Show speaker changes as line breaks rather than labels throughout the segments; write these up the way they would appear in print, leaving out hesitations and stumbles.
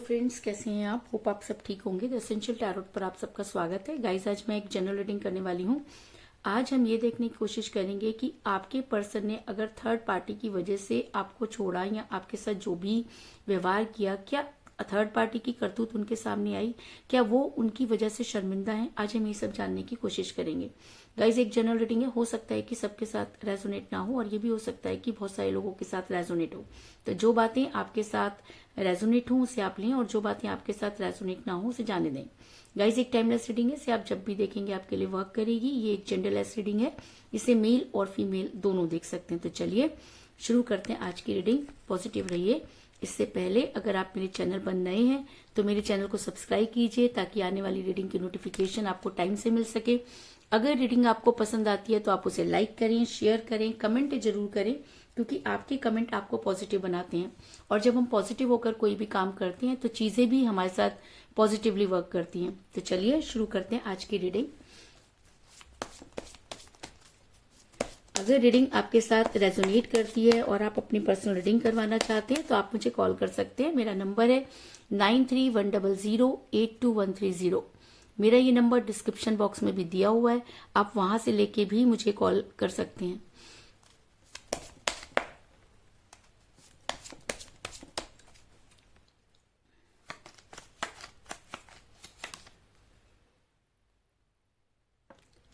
Friends, कैसे हैं आप? होप आप सब ठीक होंगे। द एसेंशियल टैरोट पर आप सबका स्वागत है। गाइस, आज मैं एक जनरल रीडिंग करने वाली हूँ। आज हम ये देखने की कोशिश करेंगे कि आपके पर्सन ने अगर थर्ड पार्टी की वजह से आपको छोड़ा या आपके साथ जो भी व्यवहार किया, क्या थर्ड पार्टी की करतूत उनके सामने आई, क्या वो उनकी वजह से शर्मिंदा है। आज हम ये सब जानने की कोशिश करेंगे। गाइज, एक जनरल रीडिंग है, हो सकता है कि सबके साथ रेजोनेट ना हो और ये भी हो सकता है कि बहुत सारे लोगों के साथ रेजोनेट हो। तो जो बातें आपके साथ रेजोनेट हो उसे आप लें और जो बातें आपके साथ रेजोनेट ना हो उसे जाने दें। गाइज, एक टाइमलेस रीडिंग है, इसे आप जब भी देखेंगे आपके लिए वर्क करेगी। ये एक जेंडरलेस रीडिंग है, इसे मेल और फीमेल दोनों देख सकते हैं। तो चलिए शुरू करते हैं आज की रीडिंग। पॉजिटिव रहिए। इससे पहले अगर आप मेरे चैनल पर नए हैं तो मेरे चैनल को सब्सक्राइब कीजिए ताकि आने वाली रीडिंग की नोटिफिकेशन आपको टाइम से मिल सके। अगर रीडिंग आपको पसंद आती है तो आप उसे लाइक करें, शेयर करें, कमेंट जरूर करें, क्योंकि आपके कमेंट आपको पॉजिटिव बनाते हैं। और जब हम पॉजिटिव होकर कोई भी काम करते हैं तो चीजें भी हमारे साथ पॉजिटिवली वर्क करती हैं। तो चलिए शुरू करते हैं आज की रीडिंग। अगर रीडिंग आपके साथ रेजोनेट करती है और आप अपनी पर्सनल रीडिंग करवाना चाहते हैं तो आप मुझे कॉल कर सकते हैं। मेरा नंबर है 9310082130। मेरा ये नंबर डिस्क्रिप्शन बॉक्स में भी दिया हुआ है, आप वहां से लेके भी मुझे कॉल कर सकते हैं।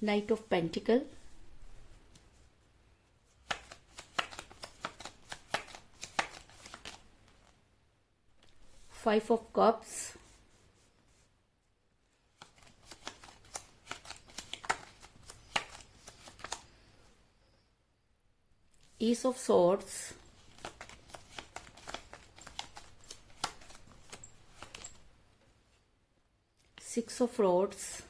Night of pentacle, 5 of cups, Ace of swords, Six of rods,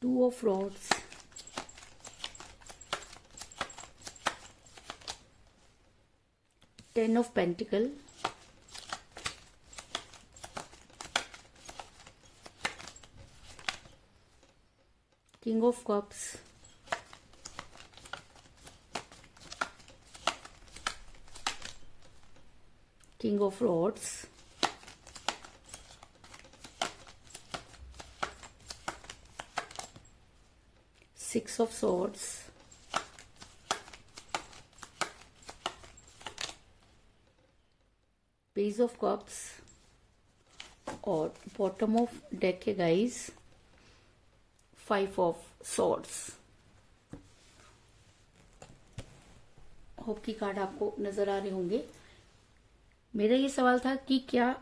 Two of rods, Ten of pentacle, King of cups, King of rods, Six of swords, page of cups और बॉटम ऑफ डेक है guys 5 of swords. Hope की card आपको नजर आ रहे होंगे। मेरा ये सवाल था कि क्या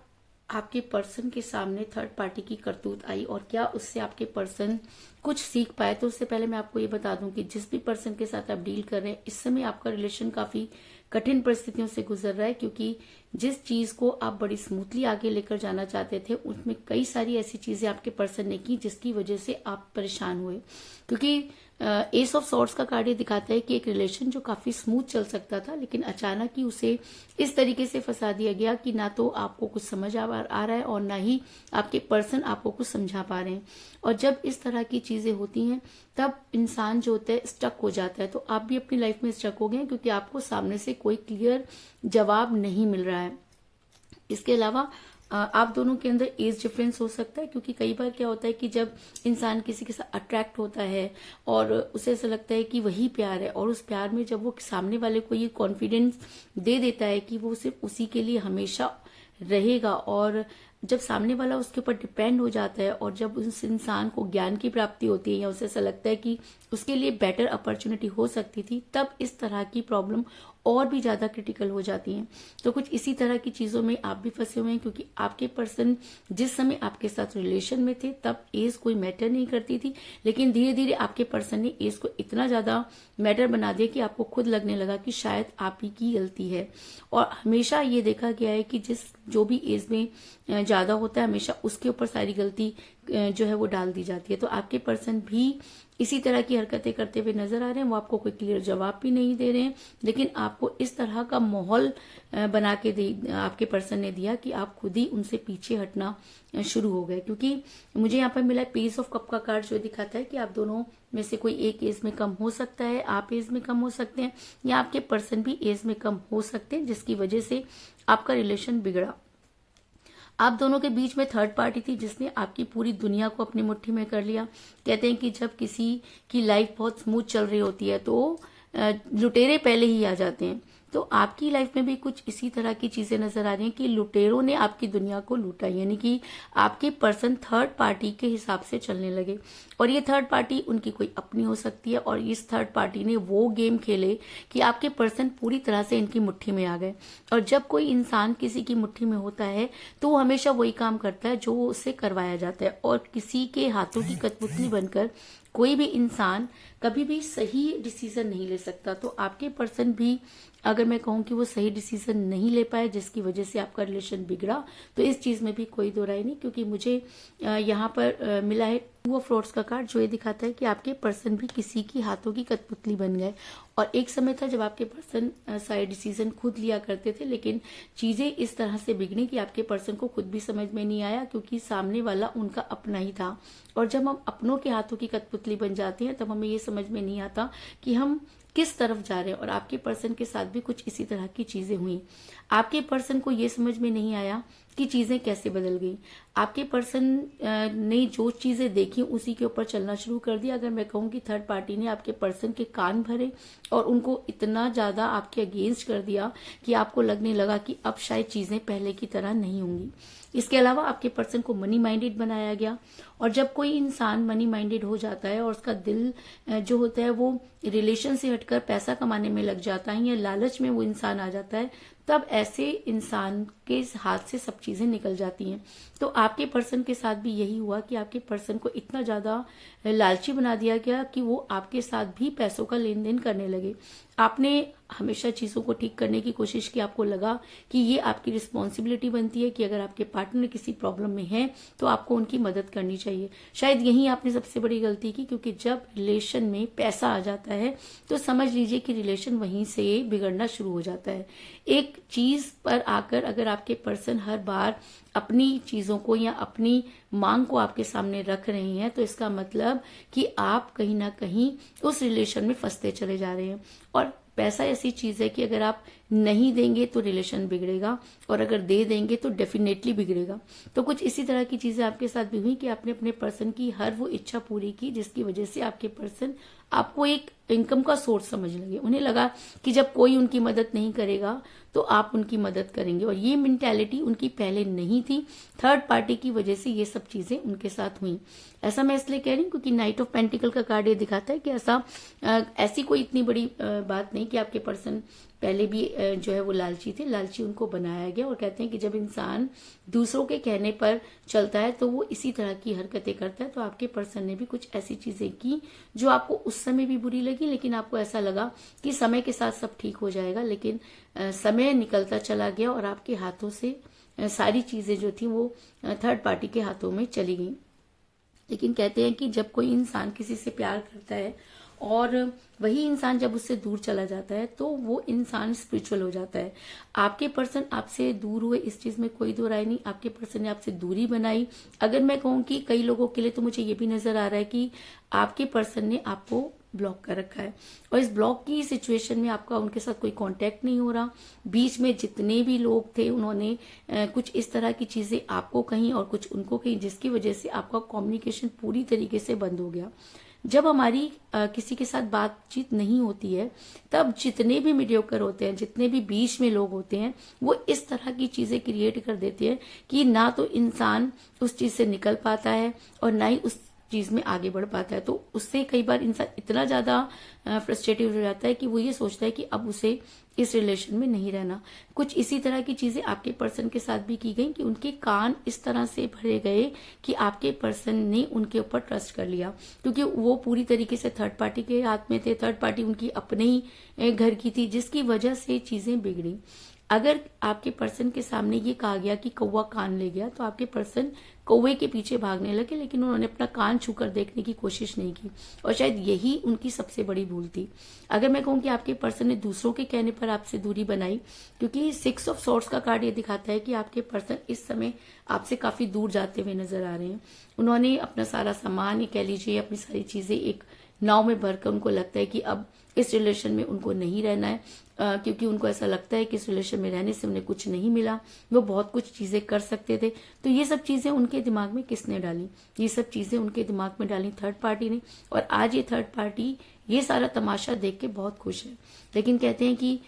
आपके पर्सन के सामने थर्ड पार्टी की करतूत आई और क्या उससे आपके पर्सन कुछ सीख पाए। तो उससे पहले मैं आपको ये बता दूं कि जिस भी पर्सन के साथ आप डील कर रहे हैं इस समय आपका रिलेशन काफी कठिन परिस्थितियों से गुजर रहा है, क्योंकि जिस चीज को आप बड़ी स्मूथली आगे लेकर जाना चाहते थे उसमें कई सारी ऐसी चीजें आपके पर्सन ने की जिसकी वजह से आप परेशान हुए। क्योंकि एस ऑफ सॉर्ड्स का कार्ड ये दिखाता है कि एक रिलेशन जो काफी स्मूथ चल सकता था लेकिन अचानक ही उसे इस तरीके से फंसा दिया गया कि ना तो आपको कुछ समझ आ रहा है और ना ही आपके पर्सन आपको कुछ समझा पा रहे हैं। और जब इस तरह की चीजें होती हैं तब इंसान जो होता है स्टक हो जाता है। तो आप भी अपनी लाइफ में स्टक हो गए क्योंकि आपको सामने से कोई क्लियर जवाब नहीं मिल रहा है। इसके अलावा आप दोनों के अंदर एज डिफरेंस हो सकता है, क्योंकि कई बार क्या होता है कि जब इंसान किसी के साथ अट्रैक्ट होता है और उसे ऐसा लगता है कि वही प्यार है और उस प्यार में जब वो सामने वाले को ये कॉन्फिडेंस दे देता है कि वो सिर्फ उसी के लिए हमेशा रहेगा, और जब सामने वाला उसके ऊपर डिपेंड हो जाता है और जब उस इंसान को ज्ञान की प्राप्ति होती है या उसे ऐसा लगता है कि उसके लिए बेटर अपॉर्चुनिटी हो सकती थी, तब इस तरह की प्रॉब्लम और भी ज्यादा क्रिटिकल हो जाती हैं। तो कुछ इसी तरह की चीजों में आप भी फंसे हुए हैं, क्योंकि आपके पर्सन जिस समय आपके साथ रिलेशन में थे तब एज कोई मैटर नहीं करती थी, लेकिन धीरे धीरे आपके पर्सन ने एज को इतना ज्यादा मैटर बना दिया कि आपको खुद लगने लगा कि शायद आप ही की गलती है। और हमेशा ये देखा गया है कि जो भी एज में ज्यादा होता है हमेशा उसके ऊपर सारी गलती जो है वो डाल दी जाती है। तो आपके पर्सन भी इसी तरह की हरकतें करते हुए नजर आ रहे हैं। वो आपको कोई क्लियर जवाब भी नहीं दे रहे हैं, लेकिन आपको इस तरह का माहौल बना के दे आपके पर्सन ने दिया कि आप खुद ही उनसे पीछे हटना शुरू हो गए। क्योंकि मुझे यहाँ पर मिला पेस ऑफ कप का कार्ड, जो दिखाता है कि आप दोनों में से कोई एक एज में कम हो सकता है, आप एज में कम हो सकते हैं, या आपके पर्सन भी एज में कम हो सकते हैं, जिसकी वजह से आपका रिलेशन बिगड़ा। आप दोनों के बीच में थर्ड पार्टी थी जिसने आपकी पूरी दुनिया को अपनी मुट्ठी में कर लिया। कहते हैं कि जब किसी की लाइफ बहुत स्मूथ चल रही होती है तो लुटेरे पहले ही आ जाते हैं। तो आपकी लाइफ में भी कुछ इसी तरह की चीजें नजर आ रही हैं कि लुटेरों ने आपकी दुनिया को लूटा, यानी कि आपके पर्सन थर्ड पार्टी के हिसाब से चलने लगे। और ये थर्ड पार्टी उनकी कोई अपनी हो सकती है, और इस थर्ड पार्टी ने वो गेम खेले कि आपके पर्सन पूरी तरह से इनकी मुट्ठी में आ गए। और जब कोई इंसान किसी की मुट्ठी में होता है तो वो हमेशा वही काम करता है जो उससे करवाया जाता है, और किसी के हाथों की कठपुतली बनकर कोई भी इंसान कभी भी सही डिसीजन नहीं ले सकता। तो आपके पर्सन भी, अगर मैं कहूं कि वो सही डिसीजन नहीं ले पाए जिसकी वजह से आपका रिलेशन बिगड़ा, तो इस चीज में भी कोई दो राय नहीं। क्योंकि मुझे यहाँ पर मिला है टू ऑफ रोड्स का कार्ड, जो ये दिखाता है कि आपके पर्सन भी किसी की हाथों की कठपुतली बन गए। और एक समय था जब आपके पर्सन सारे डिसीजन खुद लिया करते थे, लेकिन चीजें इस तरह से बिगड़ी कि आपके पर्सन को खुद भी समझ में नहीं आया, क्योंकि सामने वाला उनका अपना ही था। और जब हम अपनों के हाथों की कठपुतली बन जाते हैं तब हमें ये समझ में नहीं आता कि हम किस तरफ जा रहे हैं। और आपके पर्सन के साथ भी कुछ इसी तरह की चीजें हुई। आपके पर्सन को ये समझ में नहीं आया कि चीजें कैसे बदल गई। आपके पर्सन ने जो चीजें देखी उसी के ऊपर चलना शुरू कर दिया। अगर मैं कहूं कि थर्ड पार्टी ने आपके पर्सन के कान भरे और उनको इतना ज्यादा आपके अगेंस्ट कर दिया कि आपको लगने लगा कि अब शायद चीजें पहले की तरह नहीं होंगी। इसके अलावा आपके पर्सन को मनी माइंडेड बनाया गया। और जब कोई इंसान मनी माइंडेड हो जाता है और उसका दिल जो होता है वो रिलेशन से हटकर पैसा कमाने में लग जाता है, या लालच में वो इंसान आ जाता है, तब ऐसे इंसान के हाथ से सब चीजें निकल जाती हैं। तो आपके पर्सन के साथ भी यही हुआ कि आपके पर्सन को इतना ज्यादा लालची बना दिया गया कि वो आपके साथ भी पैसों का लेन देन करने लगे। आपने हमेशा चीजों को ठीक करने की कोशिश की। आपको लगा कि ये आपकी रिस्पॉन्सिबिलिटी बनती है कि अगर आपके पार्टनर किसी प्रॉब्लम में है तो आपको उनकी मदद करनी चाहिए। शायद यही आपने सबसे बड़ी गलती की, क्योंकि जब रिलेशन में पैसा आ जाता है तो समझ लीजिए कि रिलेशन वहीं से बिगड़ना शुरू हो जाता है। एक चीज पर आकर अगर आपके पर्सन हर बार अपनी चीजों को या अपनी मांग को आपके सामने रख रहे हैं, तो इसका मतलब कि आप कहीं ना कहीं उस रिलेशन में फंसते चले जा रहे हैं। और पैसा ऐसी चीज है कि अगर आप नहीं देंगे तो रिलेशन बिगड़ेगा, और अगर दे देंगे तो डेफिनेटली बिगड़ेगा। तो कुछ इसी तरह की चीजें आपके साथ भी हुई कि आपने अपने पर्सन की हर वो इच्छा पूरी की जिसकी वजह से आपके पर्सन आपको एक इनकम का सोर्स समझ लगे। उन्हें लगा कि जब कोई उनकी मदद नहीं करेगा तो आप उनकी मदद करेंगे, और ये मेंटालिटी उनकी पहले नहीं थी। थर्ड पार्टी की वजह से ये सब चीजें उनके साथ हुई। ऐसा मैं इसलिए कह रही हूँ क्योंकि नाइट ऑफ पेंटिकल का कार्ड ये दिखाता है कि ऐसी कोई इतनी बड़ी बात नहीं कि आपके पर्सन पहले भी जो है वो लालची थे। लालची उनको बनाया गया। और कहते हैं कि जब इंसान दूसरों के कहने पर चलता है तो वो इसी तरह की हरकतें करता है। तो आपके पर्सन ने भी कुछ ऐसी चीजें की जो आपको उस समय भी बुरी लगी, लेकिन आपको ऐसा लगा कि समय के साथ सब ठीक हो जाएगा। लेकिन समय निकलता चला गया और आपके हाथों से सारी चीजें जो थी वो थर्ड पार्टी के हाथों में चली गई। लेकिन कहते हैं कि जब कोई इंसान किसी से प्यार करता है और वही इंसान जब उससे दूर चला जाता है तो वो इंसान स्पिरिचुअल हो जाता है। आपके पर्सन आपसे दूर हुए, इस चीज में कोई दो राय नहीं। आपके पर्सन ने आपसे दूरी बनाई। अगर मैं कहूँ कि कई लोगों के लिए तो मुझे ये भी नजर आ रहा है कि आपके पर्सन ने आपको ब्लॉक कर रखा है, और इस ब्लॉक की सिचुएशन में आपका उनके साथ कोई कांटेक्ट नहीं हो रहा। बीच में जितने भी लोग थे उन्होंने कुछ इस तरह की चीजें आपको कही और कुछ उनको कही, जिसकी वजह से आपका कम्युनिकेशन पूरी तरीके से बंद हो गया। जब हमारी किसी के साथ बातचीत नहीं होती है तब जितने भी मीडियोकर होते हैं, जितने भी बीच में लोग होते हैं, वो इस तरह की चीजें क्रिएट कर देते हैं कि ना तो इंसान उस चीज से निकल पाता है और ना ही उस चीज में आगे बढ़ पाता है। तो उससे कई बार इंसान इतना ज्यादा फ्रस्ट्रेटेड हो जाता है कि वो ये सोचता है कि अब उसे इस रिलेशन में नहीं रहना। कुछ इसी तरह की चीजें आपके पर्सन के साथ भी की गई कि उनके कान इस तरह से भरे गए कि आपके पर्सन ने उनके ऊपर ट्रस्ट कर लिया, क्योंकि वो पूरी तरीके से थर्ड पार्टी के हाथ में थे। थर्ड पार्टी उनकी अपने ही घर की थी, जिसकी वजह से चीजें बिगड़ी। अगर आपके पर्सन के सामने ये कहा गया कि कौवा कान ले गया, तो आपके पर्सन कौवे के पीछे भागने लगे, लेकिन उन्होंने अपना कान छूकर देखने की कोशिश नहीं की, और शायद यही उनकी सबसे बड़ी भूल थी। अगर मैं कहूँ कि आपके पर्सन ने दूसरों के कहने पर आपसे दूरी बनाई, क्योंकि 6 ऑफ सॉर्ड्स का कार्ड ये दिखाता है कि आपके पर्सन इस समय आपसे काफी दूर जाते हुए नजर आ रहे हैं। उन्होंने अपना सारा सामान, ये कह लीजिए अपनी सारी चीजें एक नाव में भरकर, उनको लगता है कि अब इस रिलेशन में उनको नहीं रहना है, क्योंकि उनको ऐसा लगता है कि इस रिलेशन में रहने से उन्हें कुछ नहीं मिला, वो बहुत कुछ चीजें कर सकते थे। तो ये सब चीजें उनके दिमाग में किसने डाली? ये सब चीजें उनके दिमाग में डाली थर्ड पार्टी ने, और आज ये थर्ड पार्टी ये सारा तमाशा देख के बहुत खुश है। लेकिन कहते हैं कि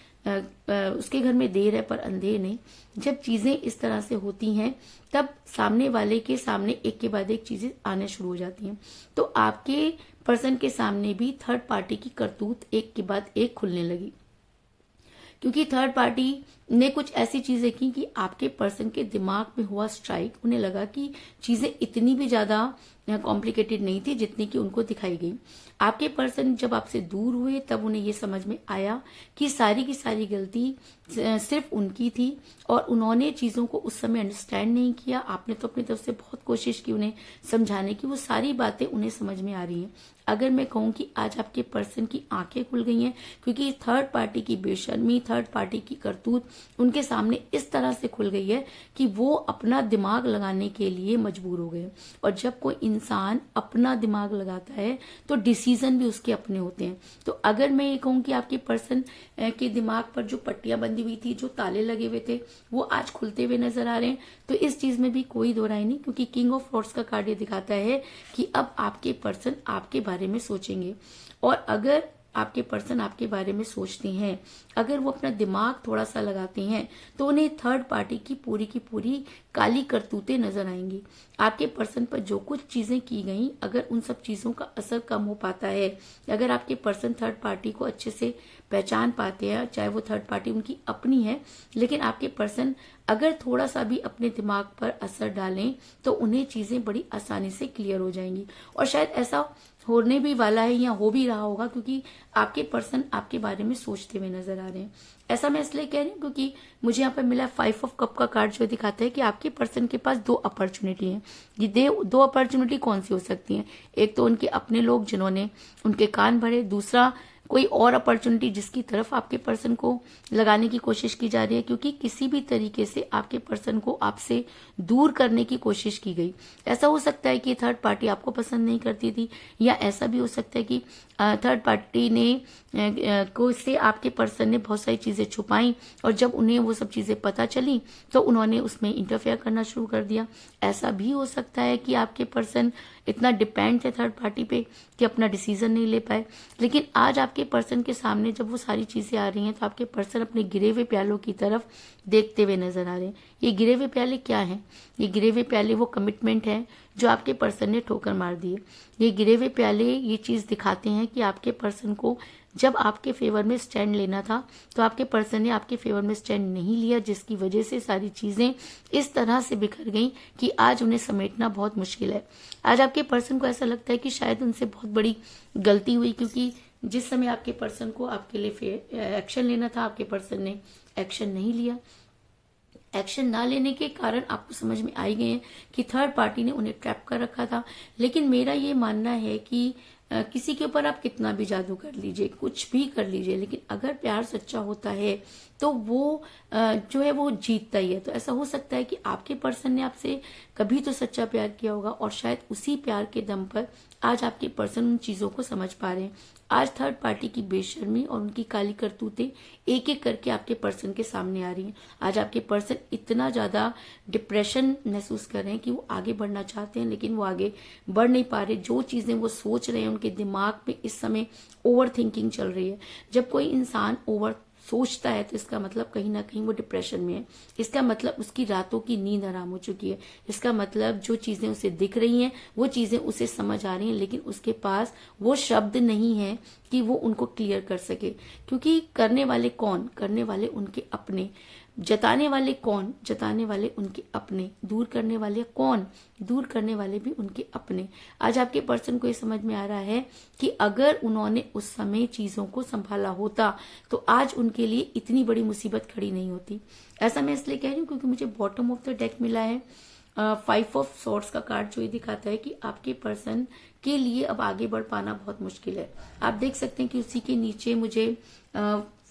उसके घर में देर है पर अंधेर नहीं। जब चीजें इस तरह से होती हैं, तब सामने वाले के सामने एक के बाद एक चीजें आने शुरू हो जाती हैं। तो आपके पर्सन के सामने भी थर्ड पार्टी की करतूत एक के बाद एक खुलने लगी, क्योंकि थर्ड पार्टी ने कुछ ऐसी चीजें की कि आपके पर्सन के दिमाग में हुआ स्ट्राइक। उन्हें लगा कि चीजें इतनी भी ज्यादा कॉम्प्लिकेटेड नहीं थी जितनी कि उनको दिखाई गई। आपके पर्सन जब आपसे दूर हुए, तब उन्हें ये समझ में आया कि सारी की सारी गलती सिर्फ उनकी थी, और उन्होंने चीजों को उस समय अंडरस्टैंड नहीं किया। आपने तो अपनी तरफ से बहुत कोशिश की उन्हें समझाने की, वो सारी बातें उन्हें समझ में आ रही हैं। अगर मैं कहूँ कि आज आपके पर्सन की आंखें खुल गई हैं, क्योंकि थर्ड पार्टी की बेशर्मी, थर्ड पार्टी की करतूत उनके सामने इस तरह से खुल गई है कि वो अपना दिमाग लगाने के लिए मजबूर हो गए। और जब कोई इंसान अपना दिमाग लगाता है तो डिसीजन भी उसके अपने होते हैं। तो अगर मैं ये कहूँ कि आपके पर्सन के दिमाग पर जो पट्टियां बंधी हुई थी, जो ताले लगे हुए थे, वो आज खुलते हुए नजर आ रहे हैं, तो इस चीज में भी कोई दो राय नहीं, क्योंकि किंग ऑफ वॉर्ड्स का कार्ड ये दिखाता है कि अब आपके पर्सन आपके बारे में सोचेंगे। और अगर आपके पर्सन आपके बारे में सोचते हैं, अगर वो अपना दिमाग थोड़ा सा लगाते हैं, तो उन्हें थर्ड पार्टी की पूरी काली करतूतें नजर आएंगी। आपके पर्सन पर जो कुछ चीजें की गई, अगर उन सब चीजों का असर कम हो पाता है, अगर आपके पर्सन थर्ड पार्टी को अच्छे से पहचान पाते हैं, चाहे वो थर्ड पार्टी उनकी अपनी है, लेकिन आपके पर्सन अगर थोड़ा सा भी अपने दिमाग पर असर डालें, तो उन्हें चीजें बड़ी आसानी से क्लियर हो जाएंगी। और शायद ऐसा होने भी वाला है या हो भी रहा होगा, क्योंकि आपके पर्सन आपके बारे में सोचते हुए नजर आ रहे हैं। ऐसा मैं इसलिए कह रही हूँ क्योंकि मुझे यहाँ पर मिला 5 ऑफ कप का कार्ड, जो दिखाता है कि आपके पर्सन के पास 2 अपॉर्चुनिटी हैं। ये 2 अपॉर्चुनिटी कौन सी हो सकती हैं? एक तो उनके अपने लोग जिन्होंने उनके कान भरे, दूसरा कोई और अपॉर्चुनिटी जिसकी तरफ आपके पर्सन को लगाने की कोशिश की जा रही है, क्योंकि किसी भी तरीके से आपके पर्सन को आपसे दूर करने की कोशिश की गई। ऐसा हो सकता है कि थर्ड पार्टी आपको पसंद नहीं करती थी, या ऐसा भी हो सकता है कि थर्ड पार्टी ने को से आपके पर्सन ने बहुत सारी चीजें छुपाई, और जब उन्हें वो सब चीजें पता चली तो उन्होंने उसमें इंटरफेयर करना शुरू कर दिया। ऐसा भी हो सकता है कि आपके पर्सन इतना डिपेंड थे थर्ड पार्टी पे कि अपना डिसीजन नहीं ले पाए। लेकिन आज आपके पर्सन के सामने जब वो सारी चीजें आ रही हैं, तो आपके पर्सन अपने गिरे हुए प्यालों की तरफ देखते हुए नजर आ रहे हैं। ये गिरे हुए प्याले क्या हैं? ये गिरे हुए प्याले वो कमिटमेंट है जो आपके पर्सन ने ठोकर मार दी है। ये गिरे हुए प्याले ये चीज दिखाते हैं कि आपके पर्सन को जब आपके फेवर में स्टैंड लेना था, तो आपके पर्सन ने आपके फेवर में स्टैंड नहीं लिया, जिसकी वजह से सारी चीजें इस तरह से बिखर गई कि आज उन्हें समेटना बहुत मुश्किल है। आज आपके पर्सन को ऐसा लगता है कि शायद उनसे बहुत बड़ी गलती हुई, क्योंकि जिस समय आपके पर्सन को आपके लिए एक्शन लेना था, आपके पर्सन ने एक्शन नहीं लिया। एक्शन ना लेने के कारण आपको समझ में आ ही गए हैं कि थर्ड पार्टी ने उन्हें ट्रैप कर रखा था। लेकिन मेरा ये मानना है कि किसी के ऊपर आप कितना भी जादू कर लीजिए, कुछ भी कर लीजिए, लेकिन अगर प्यार सच्चा होता है तो वो जो है वो जीतता ही है। तो ऐसा हो सकता है कि आपके पर्सन ने आपसे कभी तो सच्चा प्यार किया होगा, और शायद उसी प्यार के दम पर आज आपके पर्सन उन चीजों को समझ पा रहे हैं। आज थर्ड पार्टी की बेशर्मी और उनकी काली करतूतें एक एक करके आपके पर्सन के सामने आ रही हैं। आज आपके पर्सन इतना ज्यादा डिप्रेशन महसूस कर रहे हैं कि वो आगे बढ़ना चाहते हैं, लेकिन वो आगे बढ़ नहीं पा रहे। जो चीजें वो सोच रहे हैं, उनके दिमाग में इस समय ओवर थिंकिंग चल रही है। जब कोई इंसान ओवर सोचता है तो इसका मतलब कहीं ना कहीं वो डिप्रेशन में है। इसका मतलब उसकी रातों की नींद हराम हो चुकी है। इसका मतलब जो चीजें उसे दिख रही हैं वो चीजें उसे समझ आ रही हैं, लेकिन उसके पास वो शब्द नहीं है कि वो उनको क्लियर कर सके। क्योंकि करने वाले कौन? करने वाले उनके अपने। जताने वाले कौन? जताने वाले उनके अपने। दूर करने वाले कौन? दूर करने वाले भी उनके अपने। आज आपके पर्सन को ये समझ में आ रहा है कि अगर उन्होंने उस समय चीजों को संभाला होता तो आज उनके लिए इतनी बड़ी मुसीबत खड़ी नहीं होती। ऐसा मैं इसलिए कह रही हूँ क्योंकि मुझे बॉटम ऑफ द डेक मिला है 5 ऑफ सॉर्ड्स का कार्ड, जो ये दिखाता है कि आपके पर्सन के लिए अब आगे बढ़ पाना बहुत मुश्किल है। आप देख सकते हैं कि उसी के नीचे मुझे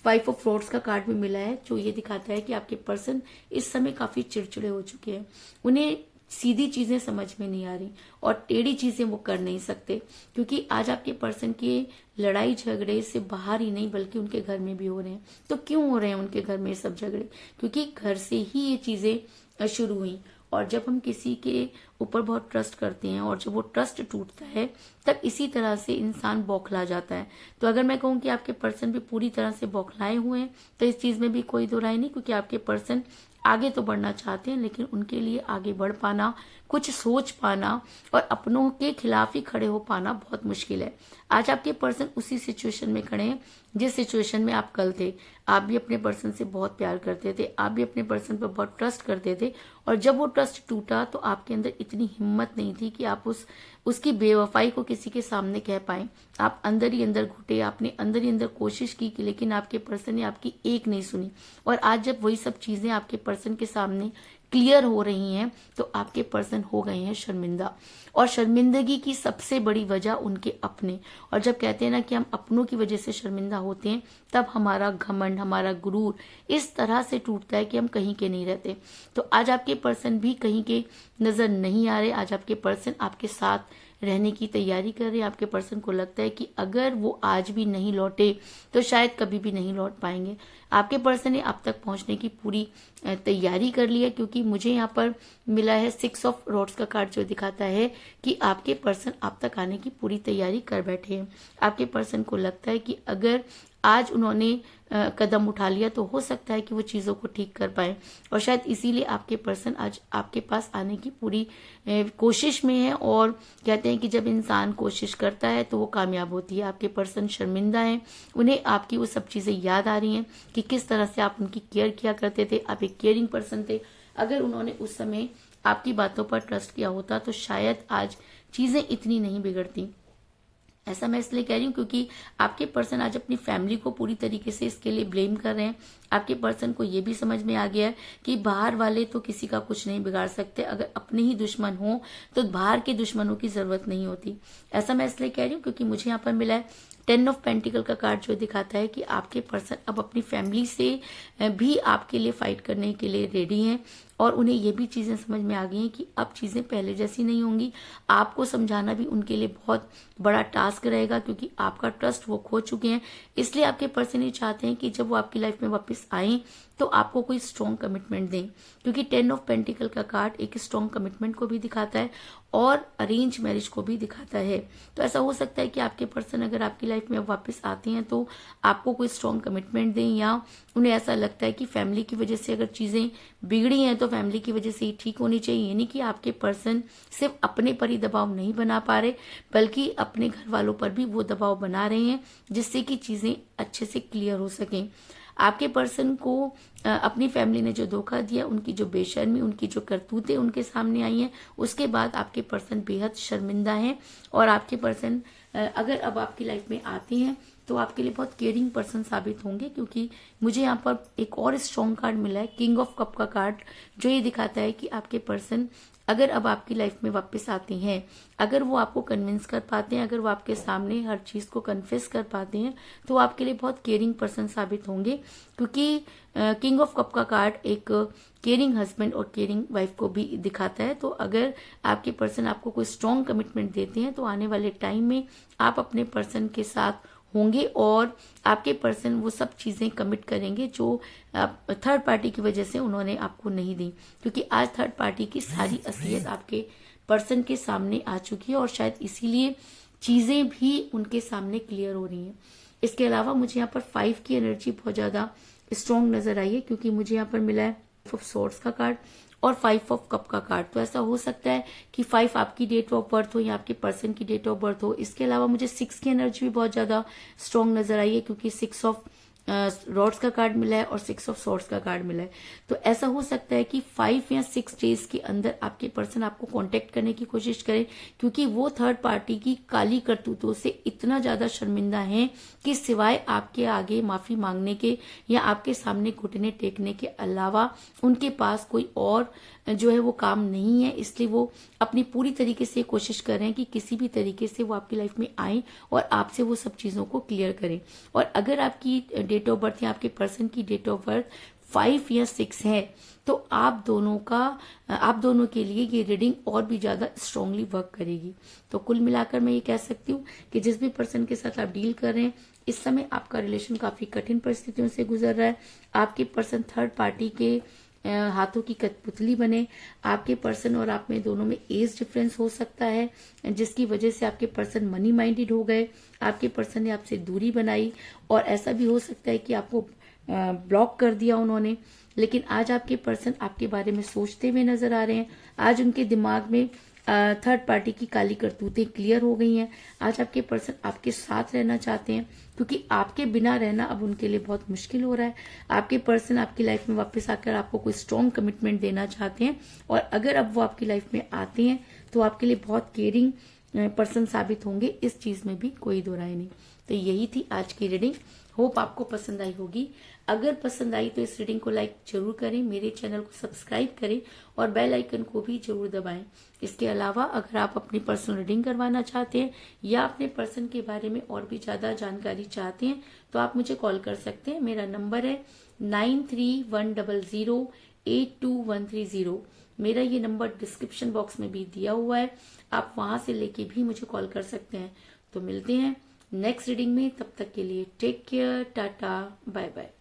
5 ऑफ सॉर्ड्स का कार्ड भी मिला है, जो ये दिखाता है कि आपके पर्सन इस समय काफी चिड़चिड़े हो चुके हैं। उन्हें सीधी चीजें समझ में नहीं आ रही और टेढ़ी चीजें वो कर नहीं सकते, क्योंकि आज आपके पर्सन के लड़ाई झगड़े से बाहर ही नहीं बल्कि उनके घर में भी हो रहे हैं। तो क्यों हो रहे हैं उनके घर में सब झगड़े? क्योंकि घर से ही ये चीजें शुरू हुई। और जब हम किसी के ऊपर बहुत ट्रस्ट करते हैं और जब वो ट्रस्ट टूटता है तब इसी तरह से इंसान बौखला जाता है। तो अगर मैं कहूँ कि आपके पर्सन भी पूरी तरह से बौखलाए हुए हैं तो इस चीज में भी कोई दो राय नहीं, क्योंकि आपके पर्सन आगे तो बढ़ना चाहते हैं लेकिन उनके लिए आगे बढ़ पाना, कुछ सोच पाना और अपनों के खिलाफ ही खड़े हो पाना बहुत मुश्किल है। आज आपके पर्सन उसी सिचुएशन में खड़े हैं जिस सिचुएशन में आप कल थे। आप भी अपने पर्सन से बहुत प्यार करते थे, आप भी अपने पर्सन पर बहुत ट्रस्ट करते थे, और जब वो ट्रस्ट टूटा तो आपके अंदर इतनी हिम्मत नहीं थी कि आप उसकी बेवफाई को किसी के सामने कह पाए। आप अंदर ही अंदर घुटे, आपने अंदर ही अंदर कोशिश की लेकिन आपके पर्सन ने आपकी एक नहीं सुनी। और आज जब वही सब चीजें आपके पर्सन के सामने क्लियर हो रही हैं तो आपके पर्सन हो गए हैं शर्मिंदा। और शर्मिंदगी की सबसे बड़ी वजह उनके अपने। और जब कहते हैं ना कि हम अपनों की वजह से शर्मिंदा होते हैं तब हमारा घमंड, हमारा गुरूर इस तरह से टूटता है कि हम कहीं के नहीं रहते। तो आज आपके पर्सन भी कहीं के नजर नहीं आ रहे। आज आपके पर्सन आपके साथ रहने की तैयारी कर रहे हैं। आपके पर्सन को लगता है कि अगर वो आज भी नहीं लौटे तो शायद कभी भी नहीं लौट पाएंगे। आपके पर्सन ने आप तक पहुंचने की पूरी तैयारी कर ली है, क्योंकि मुझे यहाँ पर मिला है 6 ऑफ रोड्स का कार्ड, जो दिखाता है कि आपके पर्सन आप तक आने की पूरी तैयारी कर बैठे हैं। आपके पर्सन को लगता है कि अगर आज उन्होंने कदम उठा लिया तो हो सकता है कि वो चीजों को ठीक कर पाए, और शायद इसीलिए आपके पर्सन आज आपके पास आने की पूरी कोशिश में है। और कहते हैं कि जब इंसान कोशिश करता है तो वो कामयाब होती है। आपके पर्सन शर्मिंदा हैं, उन्हें आपकी वो सब चीजें याद आ रही हैं कि किस तरह से आप उनकी केयर किया करते थे। आप एक केयरिंग पर्सन थे। अगर उन्होंने उस समय आपकी बातों पर ट्रस्ट किया होता तो शायद आज चीजें इतनी नहीं बिगड़ती। ऐसा मैं इसलिए कह रही हूँ क्योंकि आपके पर्सन आज अपनी फैमिली को पूरी तरीके से इसके लिए ब्लेम कर रहे हैं। आपके पर्सन को ये भी समझ में आ गया है कि बाहर वाले तो किसी का कुछ नहीं बिगाड़ सकते, अगर अपने ही दुश्मन हो तो बाहर के दुश्मनों की जरूरत नहीं होती। ऐसा मैं इसलिए कह रही हूँ क्योंकि मुझे यहाँ पर मिला है 10 ऑफ पेंटिकल का कार्ड, जो दिखाता है कि आपके पर्सन अब अपनी फैमिली से भी आपके लिए फाइट करने के लिए रेडी हैं। और उन्हें ये भी चीजें समझ में आ गई हैं कि अब चीजें पहले जैसी नहीं होंगी। आपको समझाना भी उनके लिए बहुत बड़ा टास्क रहेगा, क्योंकि आपका ट्रस्ट वो खो चुके हैं। इसलिए आपके पर्सन ये चाहते हैं कि जब वो आपकी लाइफ में वापस आए तो आपको कोई स्ट्रॉन्ग कमिटमेंट दें, क्योंकि 10 ऑफ पेंटिकल का कार्ड एक स्ट्रॉन्ग कमिटमेंट को भी दिखाता है और अरेंज मैरिज को भी दिखाता है। तो ऐसा हो सकता है कि आपके पर्सन अगर आपकी लाइफ में वापस आते हैं तो आपको कोई स्ट्रॉन्ग कमिटमेंट दें, या उन्हें ऐसा लगता है कि फैमिली की वजह से अगर चीजें बिगड़ी हैं तो फैमिली की वजह से ही ठीक होनी चाहिए। ये नहीं कि आपके पर्सन सिर्फ अपने पर ही दबाव नहीं बना पा रहे बल्कि अपने घर वालों पर भी वो दबाव बना रहे हैं जिससे कि चीजें अच्छे से क्लियर हो सकें। आपके पर्सन को अपनी फैमिली ने जो धोखा दिया, उनकी जो बेशर्मी, उनकी जो करतूतें उनके सामने आई हैं, उसके बाद आपके पर्सन बेहद शर्मिंदा हैं। और आपके पर्सन अगर अब आपकी लाइफ में आते हैं तो आपके लिए बहुत केयरिंग पर्सन साबित होंगे, क्योंकि मुझे यहाँ पर एक और स्ट्रॉन्ग कार्ड मिला है, किंग ऑफ कप का कार्ड, जो ये दिखाता है कि आपके पर्सन अगर अब आपकी लाइफ में वापस आते हैं, अगर वो आपको कन्विंस कर पाते हैं, अगर वो आपके सामने हर चीज को कन्फेस कर पाते हैं तो आपके लिए बहुत केयरिंग पर्सन साबित होंगे। क्योंकि किंग ऑफ कप का कार्ड एक केयरिंग हस्बैंड और केयरिंग वाइफ को भी दिखाता है। तो अगर आपके पर्सन आपको कोई स्ट्रॉन्ग कमिटमेंट देते हैं तो आने वाले टाइम में आप अपने पर्सन के साथ होंगे और आपके पर्सन वो सब चीजें कमिट करेंगे जो थर्ड पार्टी की वजह से उन्होंने आपको नहीं दी, क्योंकि आज थर्ड पार्टी की सारी असलियत आपके पर्सन के सामने आ चुकी है और शायद इसीलिए चीजें भी उनके सामने क्लियर हो रही हैं। इसके अलावा मुझे यहाँ पर 5 की एनर्जी बहुत ज्यादा स्ट्रॉन्ग नजर आई है, क्योंकि मुझे यहाँ पर मिला है ऑफ सोर्ड्स का कार्ड और 5 ऑफ कप का कार्ड। तो ऐसा हो सकता है कि 5 आपकी डेट ऑफ बर्थ हो या आपके पर्सन की डेट ऑफ बर्थ हो। इसके अलावा मुझे 6 की एनर्जी भी बहुत ज्यादा स्ट्रांग नजर आई है, क्योंकि 6 ऑफ रॉड्स का कार्ड मिला है और 6 ऑफ सॉर्ड्स का कार्ड मिला है। तो ऐसा हो सकता है कि 5 या 6 डेज के अंदर आपके पर्सन आपको कांटेक्ट करने की कोशिश करें, क्योंकि वो थर्ड पार्टी की काली करतूतों से इतना ज्यादा शर्मिंदा हैं कि सिवाय आपके आगे माफी मांगने के या आपके सामने घुटने टेकने के अलावा उनके पास कोई और जो है वो काम नहीं है। इसलिए वो अपनी पूरी तरीके से कोशिश कर रहे हैं कि किसी भी तरीके से वो आपकी लाइफ में आए और आपसे वो सब चीजों को क्लियर करें। और अगर आपकी डेट ऑफ बर्थ या आपके पर्सन की डेट ऑफ बर्थ 5 या 6 है, तो आप दोनों के लिए ये रीडिंग और भी ज्यादा स्ट्रांगली वर्क करेगी। तो कुल मिलाकर मैं ये कह सकती हूँ कि जिस भी पर्सन के साथ आप डील कर रहे हैं, इस समय आपका रिलेशन काफी कठिन परिस्थितियों से गुजर रहा है। आपके पर्सन थर्ड पार्टी के हाथों की कठपुतली बने। आपके पर्सन और आप में दोनों में एज डिफरेंस हो सकता है, जिसकी वजह से आपके पर्सन मनी माइंडेड हो गए, आपके पर्सन ने आपसे दूरी बनाई, और ऐसा भी हो सकता है कि आपको ब्लॉक कर दिया उन्होंने। लेकिन आज आपके पर्सन आपके बारे में सोचते हुए नजर आ रहे हैं। आज उनके दिमाग में थर्ड पार्टी की काली करतूतें क्लियर हो गई हैं। आज आपके पर्सन आपके साथ रहना चाहते हैं, क्योंकि आपके बिना रहना अब उनके लिए बहुत मुश्किल हो रहा है। आपके पर्सन आपकी लाइफ में वापस आकर आपको कोई स्ट्रॉन्ग कमिटमेंट देना चाहते हैं, और अगर अब वो आपकी लाइफ में आते हैं तो आपके लिए बहुत केयरिंग पर्सन साबित होंगे। इस चीज में भी कोई दो राय नहीं। तो यही थी आज की रीडिंग। होप आपको पसंद आई होगी। अगर पसंद आई तो इस रीडिंग को लाइक जरूर करें, मेरे चैनल को सब्सक्राइब करें और बेल आइकन को भी जरूर दबाएं। इसके अलावा अगर आप अपनी पर्सनल रीडिंग करवाना चाहते हैं या अपने पर्सन के बारे में और भी ज्यादा जानकारी चाहते हैं, तो आप मुझे कॉल कर सकते हैं। मेरा नंबर है 9310082130। मेरा ये नंबर डिस्क्रिप्शन बॉक्स में भी दिया हुआ है, आप वहां से लेके भी मुझे कॉल कर सकते हैं। तो मिलते हैं नेक्स्ट रीडिंग में, तब तक के लिए take care, tata, bye bye.